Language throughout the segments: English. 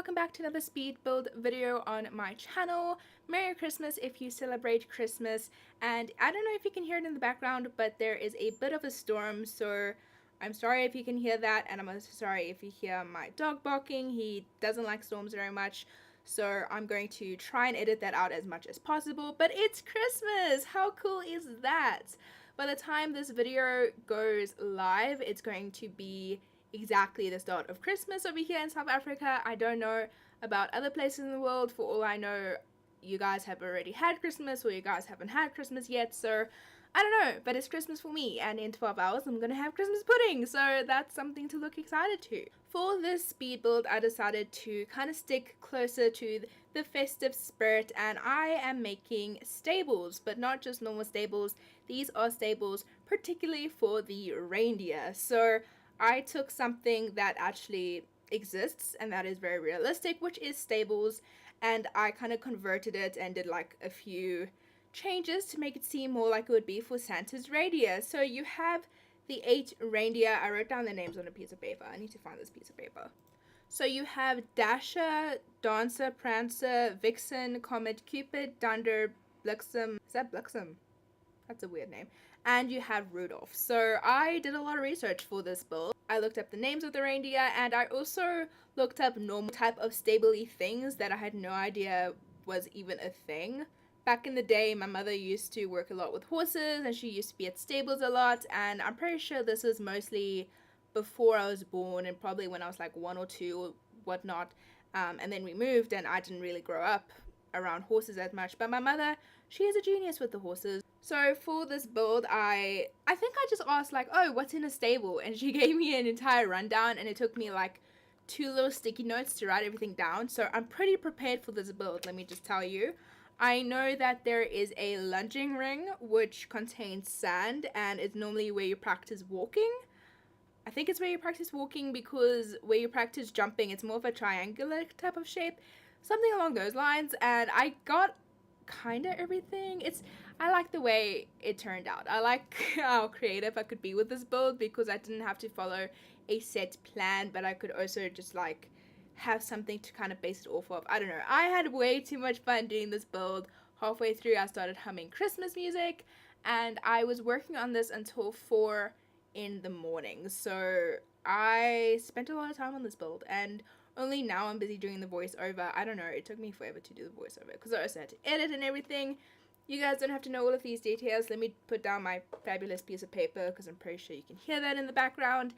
welcome back to another speed build video on my channel. Merry Christmas if you celebrate Christmas, and I don't know if you can hear it in the background, but there is a bit of a storm, so I'm sorry if you can hear that, and I'm also sorry if you hear my dog barking. He doesn't like storms very much, so I'm going to try and edit that out as much as possible. But it's Christmas! How cool is that? By the time this video goes live, it's going to be exactly the start of Christmas over here in South Africa. I don't know about other places in the world. For all I know, you guys have already had Christmas, or you guys haven't had Christmas yet, so I don't know, but it's Christmas for me, and in 12 hours I'm gonna have Christmas pudding, so that's something to look excited to. For this speed build, I decided to kind of stick closer to the festive spirit, and I am making stables, but not just normal stables. These are stables particularly for the reindeer. So I took something that actually exists and that is very realistic, which is stables, and I kind of converted it and did like a few changes to make it seem more like it would be for Santa's reindeer. So you have the 8 reindeer. I wrote down their names on a piece of paper. I need to find this piece of paper. So you have Dasher, Dancer, Prancer, Vixen, Comet, Cupid, Dunder, Blixen. Is that Blixen? That's a weird name. And you have Rudolph. So I did a lot of research for this build. I looked up the names of the reindeer, and I also looked up normal type of stable-y things that I had no idea was even a thing. Back in the day, my mother used to work a lot with horses, and she used to be at stables a lot, and I'm pretty sure this was mostly before I was born, and probably when I was like 1 or 2 or whatnot. And then we moved, and I didn't really grow up around horses as much, but my mother, she is a genius with the horses. So for this build, I think I just asked like, oh, what's in a stable? And she gave me an entire rundown, and it took me like 2 little sticky notes to write everything down. So I'm pretty prepared for this build, let me just tell you. I know that there is a lunging ring which contains sand, and it's normally where you practice walking. I think it's where you practice walking, because where you practice jumping, it's more of a triangular type of shape. Something along those lines, and I got kind of everything. I like the way it turned out. I like how creative I could be with this build, because I didn't have to follow a set plan, but I could also just like have something to kind of base it off of. I don't know. I had way too much fun doing this build. Halfway through, I started humming Christmas music, and I was working on this until 4 in the morning. So I spent a lot of time on this build, and only now I'm busy doing the voiceover. I don't know, it took me forever to do the voiceover because I also had to edit and everything. You guys don't have to know all of these details. Let me put down my fabulous piece of paper, because I'm pretty sure you can hear that in the background.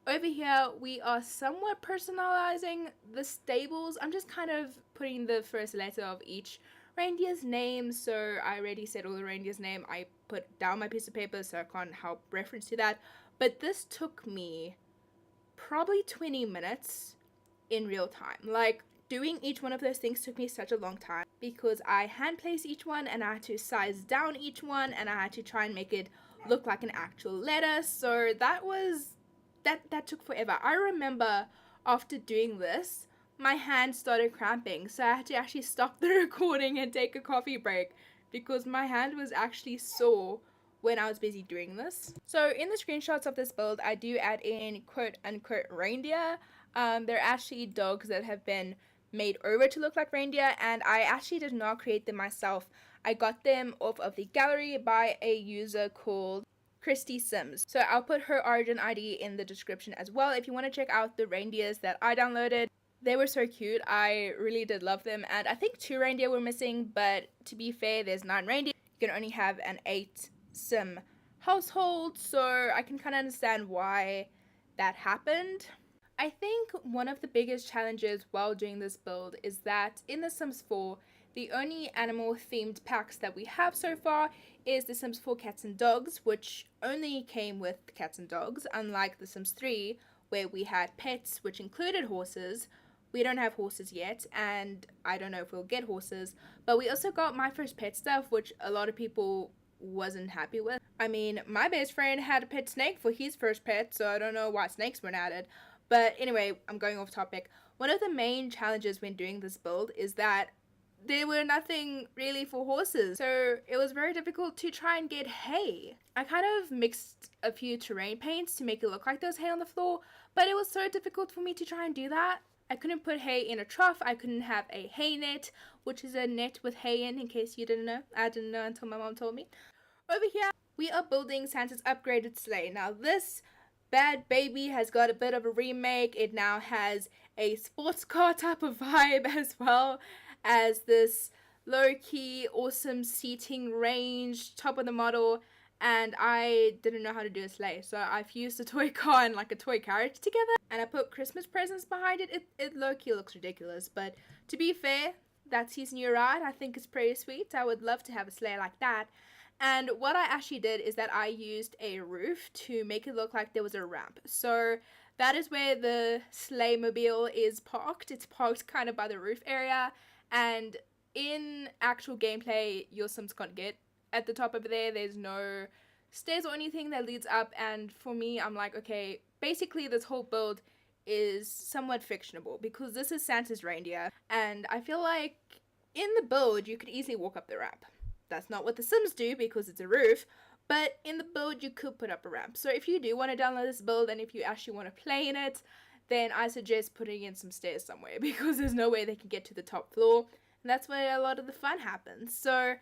Over here, we are somewhat personalizing the stables. I'm just kind of putting the first letter of each reindeer's name. So I already said all the reindeer's name. I put down my piece of paper, so I can't help reference to that. But this took me probably 20 minutes in real time. Like, doing each one of those things took me such a long time, because I hand placed each one, and I had to size down each one, and I had to try and make it look like an actual letter. So that took forever. I remember after doing this, my hand started cramping, so I had to actually stop the recording and take a coffee break, because my hand was actually sore when I was busy doing this. So in the screenshots of this build, I do add in quote unquote reindeer. They're actually dogs that have been made over to look like reindeer, and I actually did not create them myself. I got them off of the gallery by a user called Christy Sims. So I'll put her origin ID in the description as well if you want to check out the reindeers that I downloaded. They were so cute. I really did love them, and I think 2 reindeer were missing, but to be fair, there's 9 reindeer. You can only have an 8 sim household, so I can kind of understand why that happened. I think one of the biggest challenges while doing this build is that in The Sims 4, the only animal themed packs that we have so far is The Sims 4 Cats and Dogs, which only came with cats and dogs, unlike The Sims 3, where we had pets, which included horses. We don't have horses yet, and I don't know if we'll get horses, but we also got My First Pet stuff, which a lot of people wasn't happy with. I mean, my best friend had a pet snake for his first pet, so I don't know why snakes weren't added. But anyway, I'm going off topic. One of the main challenges when doing this build is that there were nothing really for horses, so it was very difficult to try and get hay. I kind of mixed a few terrain paints to make it look like there was hay on the floor, but it was so difficult for me to try and do that. I couldn't put hay in a trough. I couldn't have a hay net, which is a net with hay in case you didn't know. I didn't know until my mom told me. Over here, we are building Santa's upgraded sleigh. Now, this bad baby has got a bit of a remake. It now has a sports car type of vibe, as well as this low-key, awesome seating range, top of the model. And I didn't know how to do a sleigh, so I fused a toy car and like a toy carriage together, and I put Christmas presents behind it. It low-key looks ridiculous, but to be fair, that season you're right, I think it's pretty sweet. I would love to have a sleigh like that. And what I actually did is that I used a roof to make it look like there was a ramp. So that is where the sleigh mobile is parked. It's parked kind of by the roof area, and in actual gameplay, your Sims can't get at the top over there. There's no stairs or anything that leads up, and for me, I'm like, okay, basically this whole build is somewhat fictional because this is Santa's reindeer, and I feel like in the build you could easily walk up the ramp. That's not what the Sims do because it's a roof, but in the build you could put up a ramp. So if you do want to download this build and if you actually want to play in it, then I suggest putting in some stairs somewhere because there's no way they can get to the top floor, and that's where a lot of the fun happens. So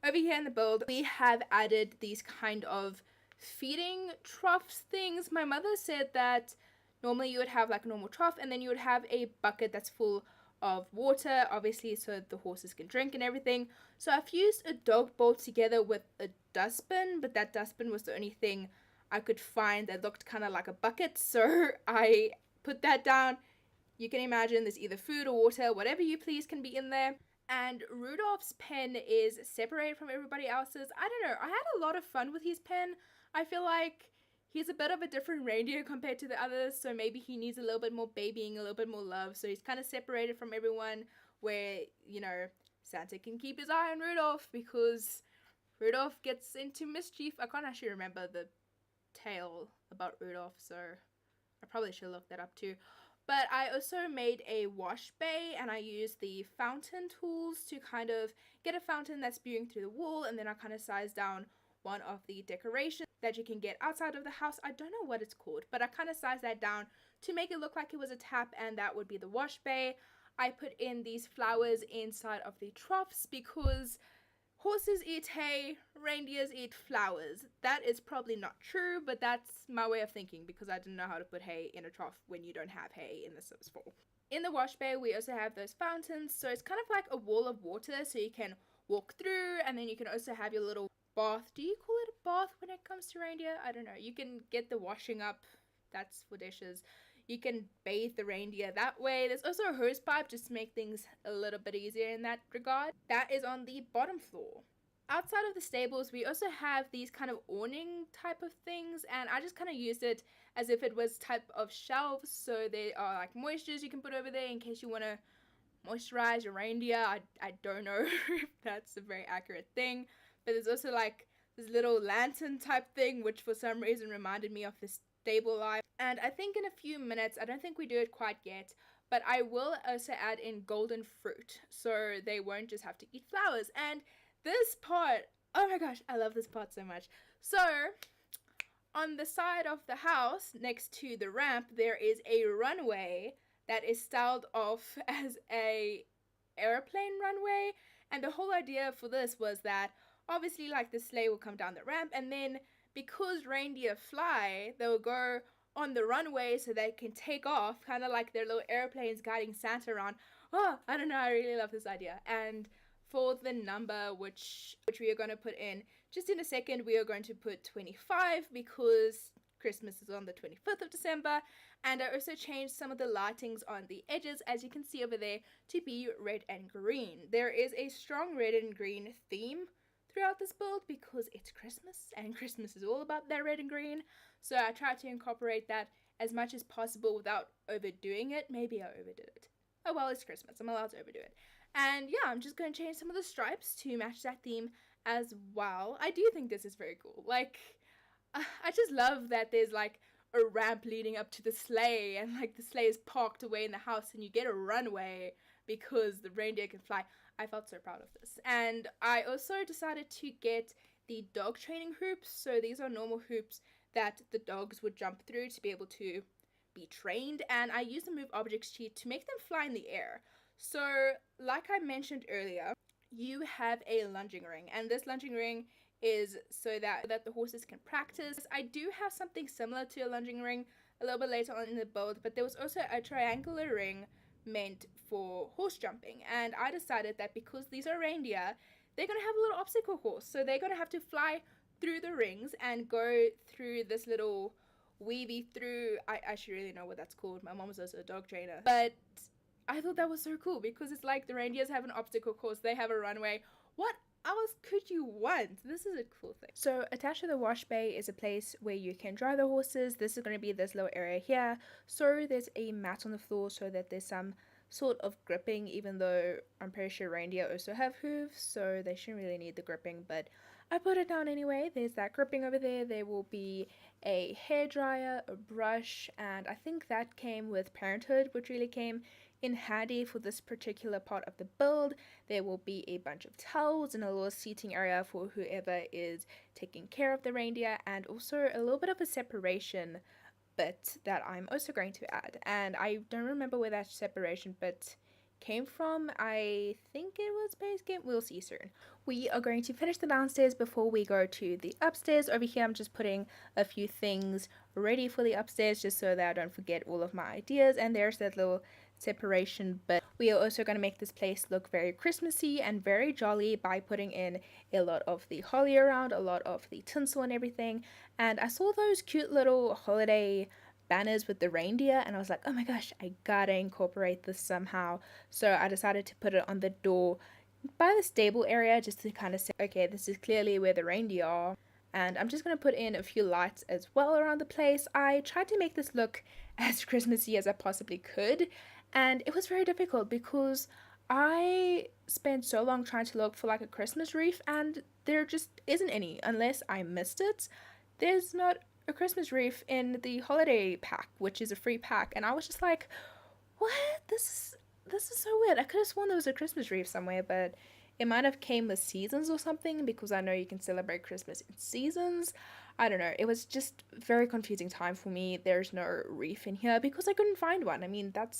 over here in the build, we have added these kind of feeding troughs things. My mother said that normally you would have like a normal trough and then you would have a bucket that's full of water, obviously, so the horses can drink and everything. So I've used a dog bowl together with a dustbin, but that dustbin was the only thing I could find that looked kind of like a bucket, so I put that down. You can imagine there's either food or water, whatever you please can be in there. And Rudolph's pen is separated from everybody else's. I don't know, I had a lot of fun with his pen. I feel like he's a bit of a different reindeer compared to the others, so maybe he needs a little bit more babying, a little bit more love, so he's kind of separated from everyone, where, you know, Santa can keep his eye on Rudolph because Rudolph gets into mischief. I can't actually remember the tale about Rudolph, so I probably should look that up too. But I also made a wash bay, and I used the fountain tools to kind of get a fountain that's spewing through the wall, and then I kind of sized down one of the decorations that you can get outside of the house. I don't know what it's called, but I kind of sized that down to make it look like it was a tap, and that would be the wash bay. I put in these flowers inside of the troughs because horses eat hay, reindeers eat flowers. That is probably not true, but that's my way of thinking because I didn't know how to put hay in a trough when you don't have hay in the Sims 4. In the wash bay, we also have those fountains, so it's kind of like a wall of water, so you can walk through, and then you can also have your little bath. Do you call it a bath when it comes to reindeer? I don't know. You can get the washing up. That's for dishes. You can bathe the reindeer that way. There's also a hose pipe just to make things a little bit easier in that regard. That is on the bottom floor. Outside of the stables, we also have these kind of awning type of things, and I just kind of used it as if it was type of shelves, so there are like moistures you can put over there in case you want to moisturize your reindeer. I don't know if that's a very accurate thing, but there's also like this little lantern type thing, which for some reason reminded me of this stable life. And I think in a few minutes, I don't think we do it quite yet, but I will also add in golden fruit, so they won't just have to eat flowers. And this part, oh my gosh, I love this part so much. So on the side of the house next to the ramp, there is a runway that is styled off as a airplane runway, and the whole idea for this was that obviously like the sleigh will come down the ramp, and then because reindeer fly, they'll go on the runway so they can take off, kind of like their little airplanes guiding Santa around. Oh, I don't know, I really love this idea. And for the number which we are going to put in just in a second, we are going to put 25 because Christmas is on the 25th of December. And I also changed some of the lightings on the edges, as you can see over there, to be red and green. There is a strong red and green theme throughout this build because it's Christmas, and Christmas is all about that red and green. So I tried to incorporate that as much as possible without overdoing it. Maybe I overdid it. Oh well, it's Christmas, I'm allowed to overdo it. And yeah, I'm just going to change some of the stripes to match that theme as well. I do think this is very cool. Like, I just love that there's like a ramp leading up to the sleigh, and like the sleigh is parked away in the house and you get a runway because the reindeer can fly. I felt so proud of this. And I also decided to get the dog training hoops. So these are normal hoops that the dogs would jump through to be able to be trained, and I used the move objects cheat to make them fly in the air. So like I mentioned earlier, you have a lunging ring, and this lunging ring is so that the horses can practice. I do have something similar to a lunging ring a little bit later on in the build, but there was also a triangular ring meant for horse jumping, and I decided that because these are reindeer, they're going to have a little obstacle course, so they're going to have to fly through the rings and go through this little weavy through. I should really know what that's called. My mom was also a dog trainer, but I thought that was so cool because it's like the reindeers have an obstacle course, they have a runway. What else could you want? This is a cool thing. So attached to the wash bay is a place where you can dry the horses. This is going to be this little area here. So there's a mat on the floor so that there's some sort of gripping, even though I'm pretty sure reindeer also have hooves, so they shouldn't really need the gripping, but I put it down anyway. There's that gripping over there. There will be a hairdryer, a brush, and I think that came with Parenthood, which really came in handy for this particular part of the build. There will be a bunch of towels and a little seating area for whoever is taking care of the reindeer, and also a little bit of a separation bit that I'm also going to add. And I don't remember where that separation bit came from. I think it was base game. We'll see soon. We are going to finish the downstairs before we go to the upstairs. Over here I'm just putting a few things ready for the upstairs just so that I don't forget all of my ideas, and there's that little separation bit. We are also going to make this place look very Christmassy and very jolly by putting in a lot of the holly around, a lot of the tinsel and everything. And I saw those cute little holiday banners with the reindeer, and I was like, oh my gosh, I gotta incorporate this somehow. So I decided to put it on the door by the stable area just to kind of say, okay, this is clearly where the reindeer are. And I'm just going to put in a few lights as well around the place. I tried to make this look as Christmassy as I possibly could, and it was very difficult because I spent so long trying to look for like a Christmas wreath, and there just isn't any unless I missed it. There's not a Christmas wreath in the holiday pack, which is a free pack, and I was just like, what? This is so weird. I could have sworn there was a Christmas wreath somewhere, but it might have came with seasons or something, because I know you can celebrate Christmas in seasons. I don't know. It was just a very confusing time for me. There's no wreath in here because I couldn't find one. I mean, that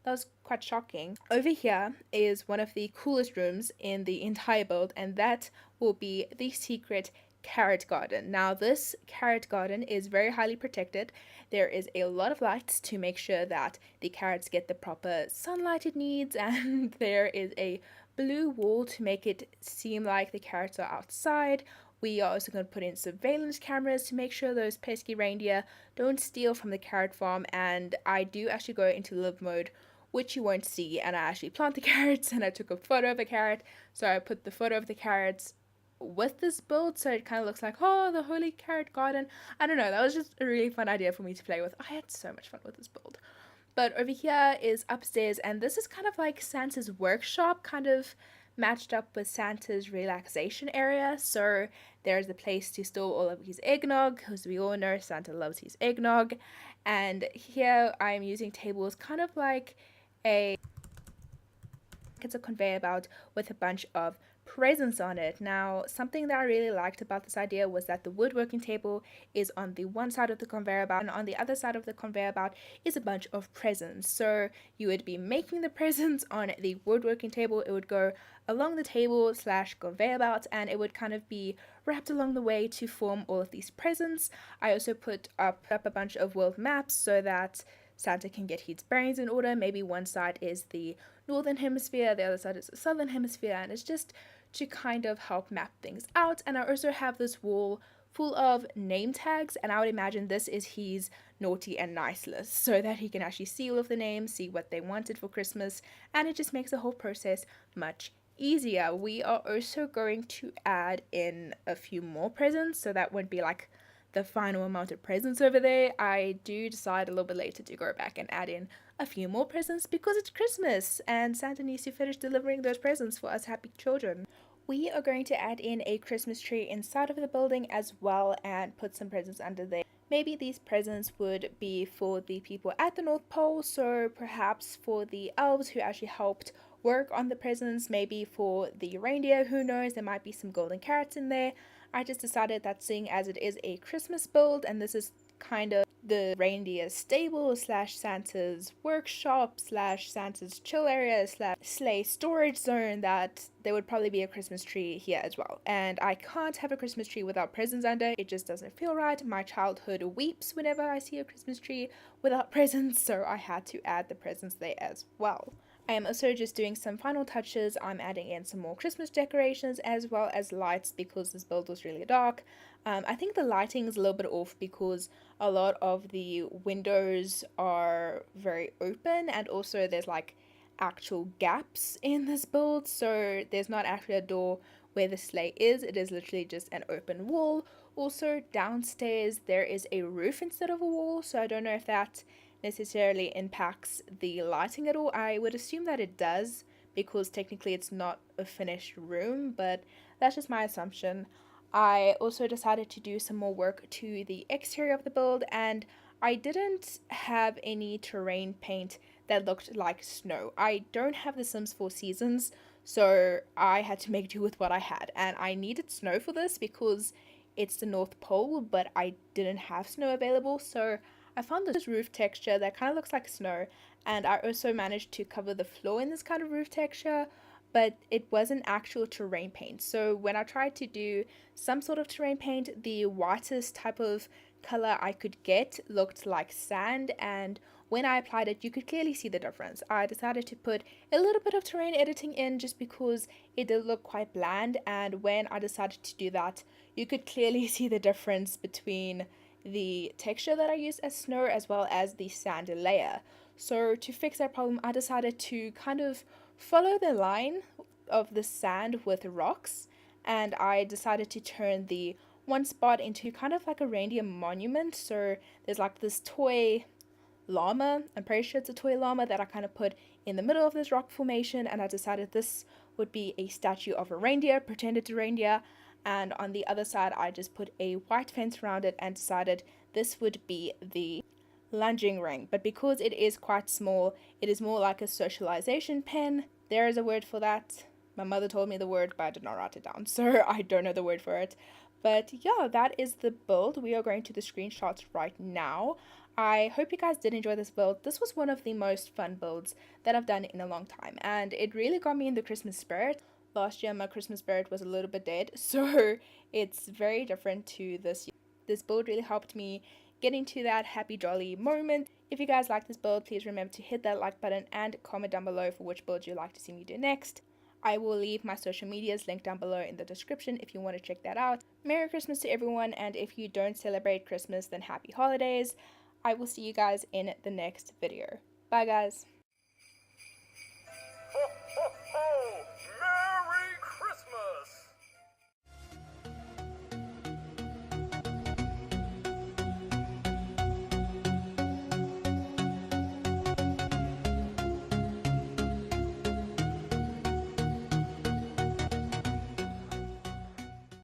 was quite shocking. Over here is one of the coolest rooms in the entire build, and that will be the secret carrot garden. Now this carrot garden is very highly protected. There is a lot of lights to make sure that the carrots get the proper sunlight it needs, and there is a blue wall to make it seem like the carrots are outside. We are also going to put in surveillance cameras to make sure those pesky reindeer don't steal from the carrot farm, and I do actually go into live mode, which you won't see, and I actually plant the carrots, and I took a photo of a carrot, so I put the photo of the carrots with this build so it kind of looks like, oh, the holy carrot garden. I don't know, that was just a really fun idea for me to play with. I had so much fun with this build. But over here is upstairs, and this is kind of like Santa's workshop, kind of matched up with Santa's relaxation area. So there's a place to store all of his eggnog, because we all know Santa loves his eggnog. And here I'm using tables kind of like it's a conveyor belt with a bunch of presents on it. Now, something that I really liked about this idea was that the woodworking table is on the one side of the conveyor belt, and on the other side of the conveyor belt is a bunch of presents. So you would be making the presents on the woodworking table, it would go along the table / conveyor belt, and it would kind of be wrapped along the way to form all of these presents. I also put up a bunch of world maps so that Santa can get his bearings in order. Maybe one side is the northern hemisphere, the other side is the southern hemisphere, and it's just to kind of help map things out. And I also have this wall full of name tags, and I would imagine this is his naughty and nice list, so that he can actually see all of the names, see what they wanted for Christmas, and it just makes the whole process much easier. We are also going to add in a few more presents, so that won't be like the final amount of presents over there. I do decide a little bit later to go back and add in a few more presents because it's Christmas and Santa needs to finish delivering those presents for us happy children. We are going to add in a Christmas tree inside of the building as well and put some presents under there. Maybe these presents would be for the people at the North Pole, so perhaps for the elves who actually helped work on the presents, maybe for the reindeer, who knows, there might be some golden carrots in there. I just decided that seeing as it is a Christmas build and this is kind of the reindeer stable slash Santa's workshop slash Santa's chill area slash sleigh storage zone that there would probably be a Christmas tree here as well. And I can't have a Christmas tree without presents under. It just doesn't feel right. My childhood weeps whenever I see a Christmas tree without presents, so I had to add the presents there as well. I am also just doing some final touches. I'm adding in some more Christmas decorations as well as lights because this build was really dark. I think the lighting is a little bit off because a lot of the windows are very open, and also there's like actual gaps in this build, so there's not actually a door where the sleigh is. It is literally just an open wall. Also downstairs there is a roof instead of a wall, so I don't know if that necessarily impacts the lighting at all. I would assume that it does because technically it's not a finished room, but that's just my assumption. I also decided to do some more work to the exterior of the build, and I didn't have any terrain paint that looked like snow. I don't have the Sims 4 Seasons, so I had to make do with what I had, and I needed snow for this because it's the North Pole, but I didn't have snow available, so I found this roof texture that kind of looks like snow, and I also managed to cover the floor in this kind of roof texture, but it wasn't actual terrain paint. So when I tried to do some sort of terrain paint, the whitest type of color I could get looked like sand, and when I applied it, you could clearly see the difference. I decided to put a little bit of terrain editing in just because it did look quite bland, and when I decided to do that, you could clearly see the difference between the texture that I used as snow as well as the sand layer. So to fix that problem, I decided to kind of follow the line of the sand with rocks, and I decided to turn the one spot into kind of like a reindeer monument. So there's like this toy llama. I'm pretty sure it's a toy llama that I kind of put in the middle of this rock formation, and I decided this would be a statue of a reindeer, pretended to reindeer, and on the other side I just put a white fence around it and decided this would be the lunging ring. But because it is quite small, it is more like a socialization pen. There is a word for that. My mother told me the word, but I did not write it down, so I don't know the word for it. But yeah, that is the build. We are going to the screenshots right now. I hope you guys did enjoy this build. This was one of the most fun builds that I've done in a long time, and it really got me in the Christmas spirit. Last year my Christmas spirit was a little bit dead, so it's very different to this year. This build really helped me get into that happy jolly moment. If you guys like this build, please remember to hit that like button and comment down below for which build you'd like to see me do next. I will leave my social medias linked down below in the description if you want to check that out. Merry Christmas to everyone, and if you don't celebrate Christmas, then happy holidays. I will see you guys in the next video. Bye guys.